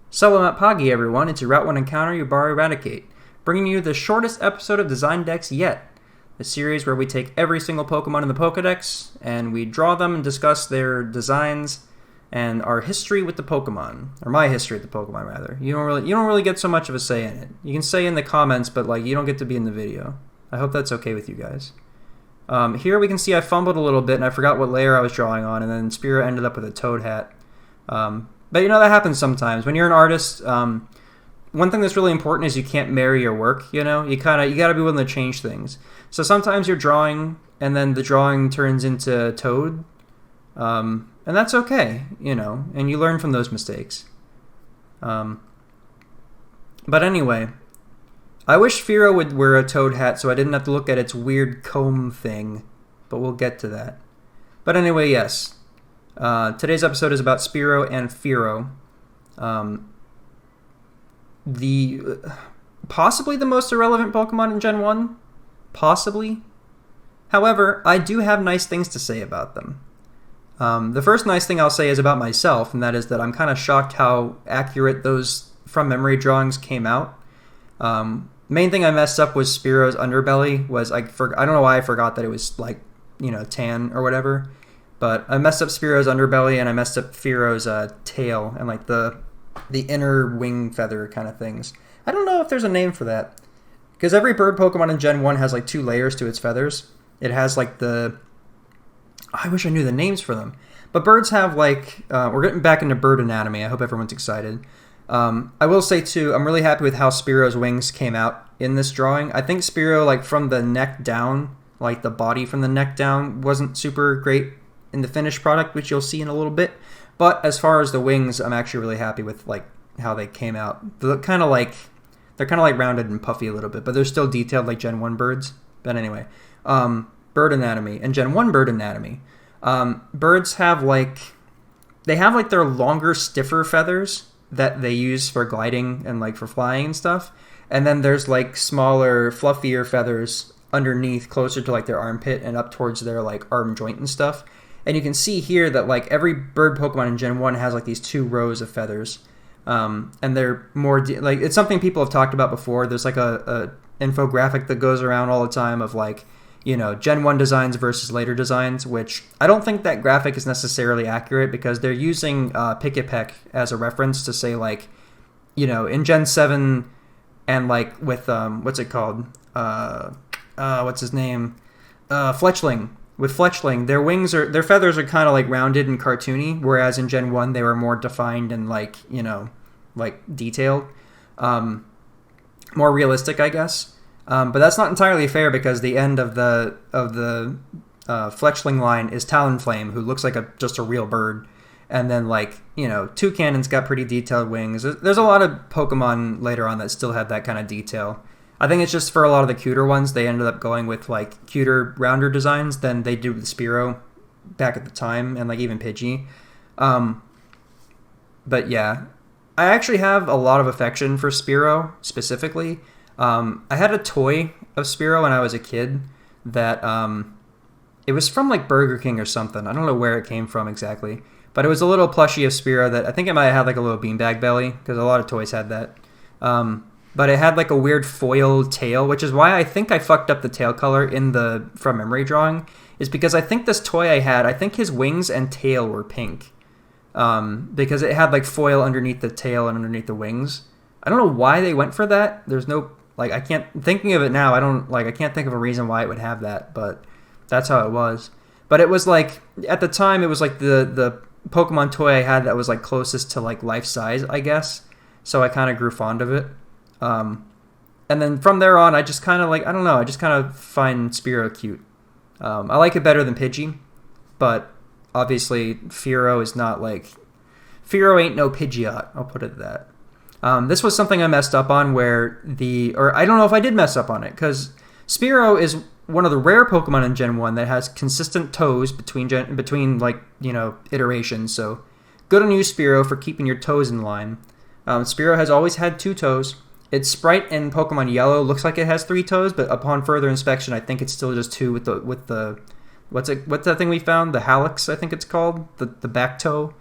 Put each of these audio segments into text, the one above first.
Salamat Pagi, everyone. It's your Route 1 encounter, Yubari Eradicate, bringing you the shortest episode of Design Decks yet. A series where we take every single Pokemon in the Pokedex and we draw them and discuss their designs and our history with the Pokemon, or my history with the Pokemon rather. You don't really get so much of a say in it. You can say in the comments, but you don't get to be in the video. I hope that's okay with you guys. Here we can see I fumbled a little bit and I forgot what layer I was drawing on, and then Spearow ended up with a toad hat. But that happens sometimes. When you're an artist, one thing that's really important is you can't marry your work, you got to be willing to change things. So sometimes you're drawing and then the drawing turns into toad. And that's okay, and you learn from those mistakes. But anyway, I wish Fearow would wear a toad hat so I didn't have to look at its weird comb thing, but we'll get to that. But anyway, yes. Today's episode is about Spearow and Fearow. Possibly the most irrelevant Pokemon in Gen 1. Possibly. However, I do have nice things to say about them. The first nice thing I'll say is about myself, and that is that I'm kind of shocked how accurate those from memory drawings came out. Main thing I messed up was Spearow's underbelly. I don't know why I forgot that it was tan or whatever. But I messed up Spearow's underbelly and I messed up Fearow's tail and the inner wing feather kind of things. I don't know if there's a name for that. Because every bird Pokemon in Gen 1 has 2 layers to its feathers. It has I wish I knew the names for them. But birds have we're getting back into bird anatomy. I hope everyone's excited. I will say too, I'm really happy with how Spearow's wings came out in this drawing. I think Spearow, from the neck down, the body from the neck down wasn't super great in the finished product, which you'll see in a little bit. But as far as the wings, I'm actually really happy with how they came out. They're kind of rounded and puffy a little bit, but they're still detailed like Gen 1 birds. But anyway, bird anatomy and Gen 1 bird anatomy. Birds have their longer, stiffer feathers that they use for gliding and for flying and stuff. And then there's smaller, fluffier feathers underneath, closer to their armpit and up towards their arm joint and stuff. And you can see here that every bird Pokemon in Gen 1 has these 2 rows of feathers. And they're more, it's something people have talked about before. There's a infographic that goes around all the time of Gen 1 designs versus later designs, which I don't think that graphic is necessarily accurate because they're using Pick as a reference to say in Gen 7 and with, what's it called? What's his name? Fletchling. With Fletchling, their feathers are kind of rounded and cartoony, whereas in Gen 1 they were more defined and detailed, more realistic, I guess. But that's not entirely fair because the end of the Fletchling line is Talonflame, who looks like just a real bird, and then Toucannon's got pretty detailed wings. There's a lot of Pokemon later on that still have that kind of detail. I think it's just for a lot of the cuter ones, they ended up going with cuter, rounder designs than they did with Spearow back at the time, and even Pidgey. But yeah, I actually have a lot of affection for Spearow specifically. I had a toy of Spearow when I was a kid that it was from Burger King or something. I don't know where it came from exactly, but it was a little plushie of Spearow that I think it might have had a little beanbag belly because a lot of toys had that. But it had a weird foil tail, which is why I think I fucked up the tail color in the from memory drawing, is because I think this toy I think his wings and tail were pink. Because it had foil underneath the tail and underneath the wings. I don't know why they went for that. There's no, I can't, thinking of it now, I can't think of a reason why it would have that, but that's how it was. But it was at the time, it was the Pokemon toy I had that was closest to life size, I guess. So I kind of grew fond of it. And then from there on, I just kind of I don't know, I just kind of find Spearow cute. I like it better than Pidgey, but obviously Fearow is not Fearow ain't no Pidgeot, I'll put it that. This was something I messed up on or I don't know if I did mess up on it, because Spearow is one of the rare Pokemon in Gen 1 that has consistent toes between iterations, so good on you, Spearow, for keeping your toes in line. Spearow has always had 2 toes. Its sprite in Pokemon Yellow looks like it has 3 toes, but upon further inspection, I think it's still just 2 with the what's that thing we found? The hallux, I think it's called, the back toe.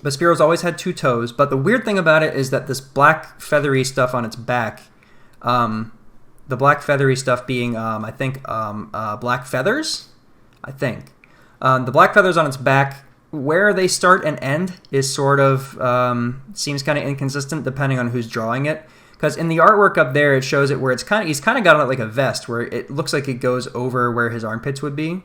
But Spearow's always had 2 toes. But the weird thing about it is that this black feathery stuff on its back, the black feathery stuff being, I think, black feathers? I think. The black feathers on its back, where they start and end is sort of, seems kind of inconsistent depending on who's drawing it. Because in the artwork up there, it shows it where he's kind of got it like a vest, where it looks like it goes over where his armpits would be.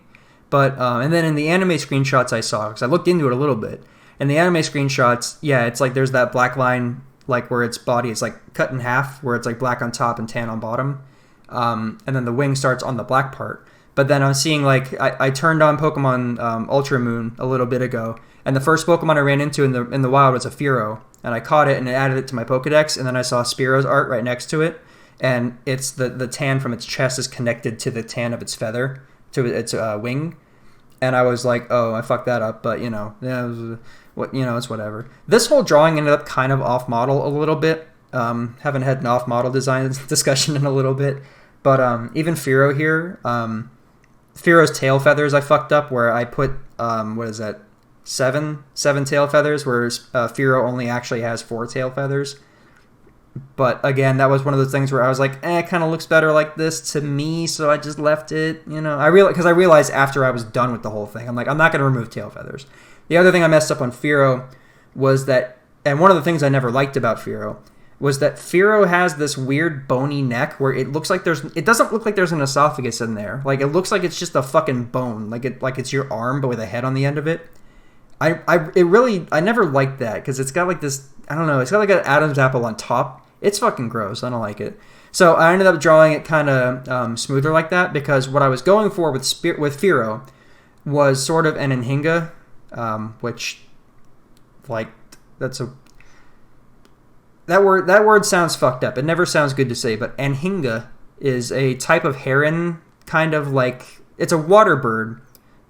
But, and then in the anime screenshots I saw, because I looked into it a little bit, in the anime screenshots, yeah, it's like there's that black line, like where its body is like cut in half, where it's like black on top and tan on bottom. And then the wing starts on the black part. But then I'm seeing, like, I turned on Pokemon Ultra Moon a little bit ago, and the first Pokemon I ran into in the wild was a Fearow, and I caught it and added it to my Pokedex, and then I saw Spearow's art right next to it, and it's the tan from its chest is connected to the tan of its feather, to its wing, and I was like, oh, I fucked that up, but, yeah, it's whatever. This whole drawing ended up kind of off-model a little bit. Haven't had an off-model design discussion in a little bit, but even Fearow here, Fearow's tail feathers I fucked up, where I put, what is that, seven tail feathers, whereas Fearow only actually has 4 tail feathers. But again, that was one of those things where I was like, it kind of looks better like this to me, so I just left it, because I realized after I was done with the whole thing, I'm like, I'm not going to remove tail feathers. The other thing I messed up on Fearow was that, and one of the things I never liked about Fearow, was that Fearow has this weird bony neck where it looks like it doesn't look like there's an esophagus in there. Like, it looks like it's just a fucking bone, like it's your arm, but with a head on the end of it. I never liked that, because it's got like this, I don't know, it's got like an Adam's apple on top. It's fucking gross. I don't like it. So I ended up drawing it kind of smoother like that, because what I was going for with Fearow was sort of an Anhinga, which, like, that word sounds fucked up. It never sounds good to say, but Anhinga is a type of heron, kind of like, it's a water bird,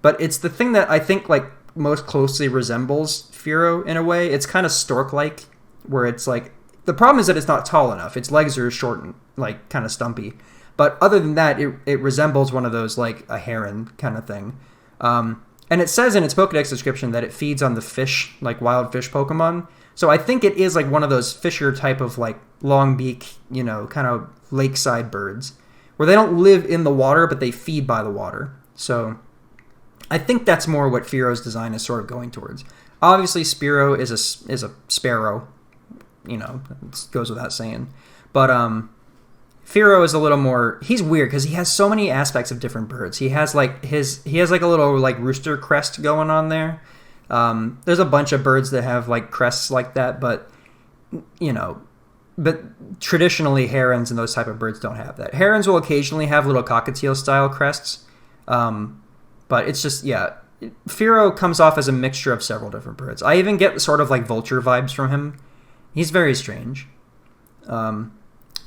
but it's the thing that I think like most closely resembles Fearow in a way. It's kind of stork-like, where it's like, the problem is that it's not tall enough. Its legs are short and like kind of stumpy. But other than that, it resembles one of those, like a heron kind of thing. And it says in its Pokedex description that it feeds on the fish, like wild fish Pokemon. So I think it is like one of those fisher type of like long beak, kind of lakeside birds, where they don't live in the water, but they feed by the water. So I think that's more what Fearow's design is sort of going towards. Obviously, Spearow is a sparrow, it goes without saying. But Fearow is a little more, he's weird because he has so many aspects of different birds. He has like a little like rooster crest going on there. There's a bunch of birds that have like crests like that, but traditionally herons and those type of birds don't have that. Herons will occasionally have little cockatiel style crests, but it's just, yeah, Fearow comes off as a mixture of several different birds. I even get sort of like vulture vibes from him. He's very strange.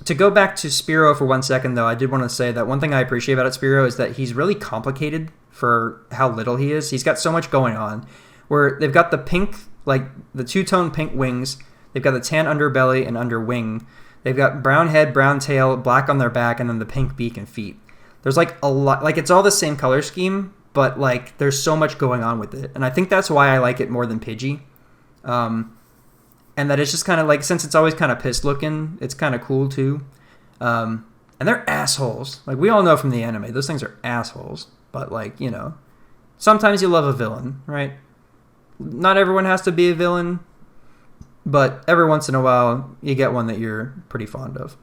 To go back to Spearow for 1 second, though, I did want to say that one thing I appreciate about Spearow is that he's really complicated for how little he is. He's got so much going on, where they've got the pink, like the two-tone pink wings, they've got the tan underbelly and under wing, they've got brown head, brown tail, black on their back, and then the pink beak and feet. There's like a lot, like it's all the same color scheme, but like there's so much going on with it, and I think that's why I like it more than Pidgey. And that it's just kind of like, since it's always kind of pissed looking, it's kind of cool too. And they're assholes. Like, we all know from the anime, those things are assholes. But like, sometimes you love a villain, right? Not everyone has to be a villain, but every once in a while, you get one that you're pretty fond of.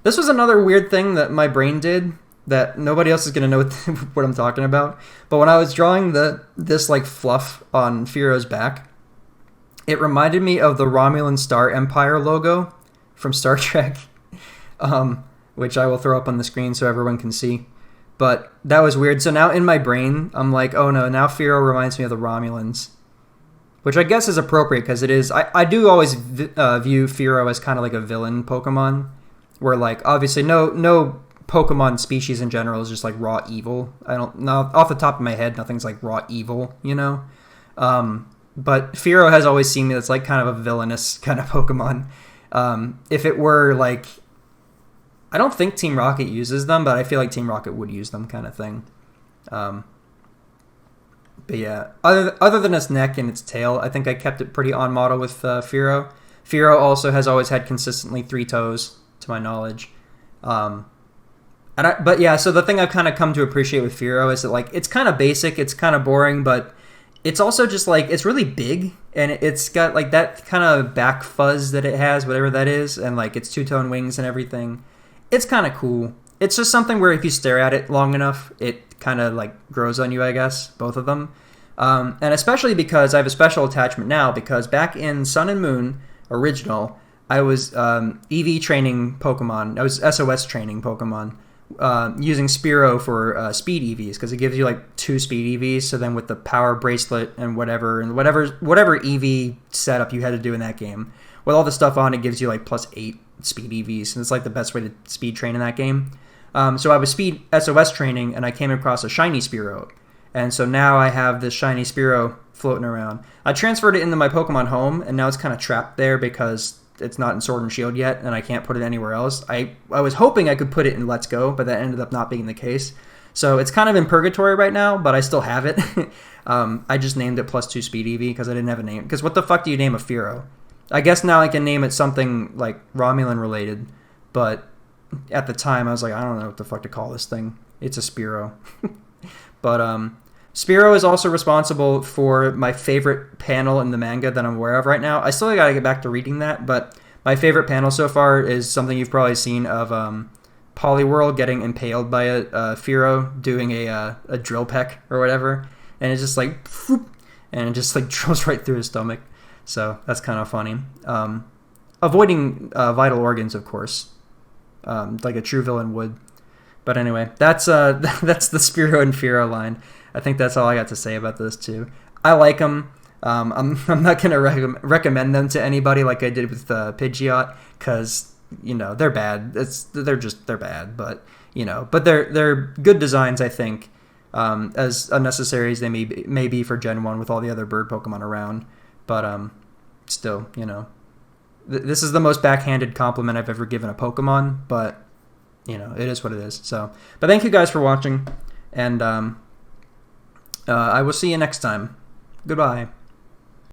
This was another weird thing that my brain did that nobody else is going to know what I'm talking about. But when I was drawing this like fluff on Fearow's back, it reminded me of the Romulan Star Empire logo from Star Trek, which I will throw up on the screen so everyone can see. But that was weird. So now in my brain, I'm like, oh no, now Fearow reminds me of the Romulans, which I guess is appropriate because it is. I do always view Fearow as kind of like a villain Pokemon, where like obviously no Pokemon species in general is just like raw evil. I don't know, off the top of my head, nothing's like raw evil, But Fearow has always seen me as like kind of a villainous kind of Pokemon. If it were like, I don't think Team Rocket uses them, but I feel like Team Rocket would use them kind of thing. But yeah, other than its neck and its tail, I think I kept it pretty on model with Fearow. Fearow also has always had consistently 3 toes, to my knowledge. But yeah, so the thing I've kind of come to appreciate with Fearow is that like it's kind of basic, it's kind of boring, but it's also just like it's really big, and it's got like that kind of back fuzz that it has, whatever that is, and like its 2-tone wings and everything. It's kind of cool. It's just something where if you stare at it long enough, it kind of like grows on you, I guess, both of them. And especially because I have a special attachment now, because back in Sun and Moon original, I was EV training Pokemon. I was SOS training Pokemon using Spearow for speed EVs, because it gives you like 2 speed EVs. So then with the power bracelet and whatever EV setup you had to do in that game, with all the stuff on, it gives you like +8 speed EVs, and it's like the best way to speed train in that game. So I was speed SOS training, and I came across a shiny Spearow, and so now I have this shiny Spearow floating around. I transferred it into my Pokemon Home, and now it's kind of trapped there because it's not in Sword and Shield yet, and I can't put it anywhere else. I was hoping I could put it in Let's Go, but that ended up not being the case. So it's kind of in purgatory right now, but I still have it. I just named it +2 speed EV because I didn't have a name. Because what the fuck do you name a Fearow? I guess now I can name it something like Romulan related, but at the time I was like, I don't know what the fuck to call this thing. It's a Spearow. But Spearow is also responsible for my favorite panel in the manga that I'm aware of right now. I still gotta get back to reading that, but my favorite panel so far is something you've probably seen of Poliwhirl getting impaled by a Fearow doing a drill peck or whatever, and it's just like, and it just like drills right through his stomach. So that's kind of funny. Avoiding vital organs, of course, like a true villain would. But anyway, that's the Spearow and Fearow line. I think that's all I got to say about those two. I like them. I'm not gonna recommend them to anybody like I did with Pidgeot, because they're bad. They're bad, but but they're good designs, I think. As unnecessary as they may be for Gen 1 with all the other bird Pokemon around. But still, this is the most backhanded compliment I've ever given a Pokemon, but it is what it is. So, but thank you guys for watching, and I will see you next time. Goodbye.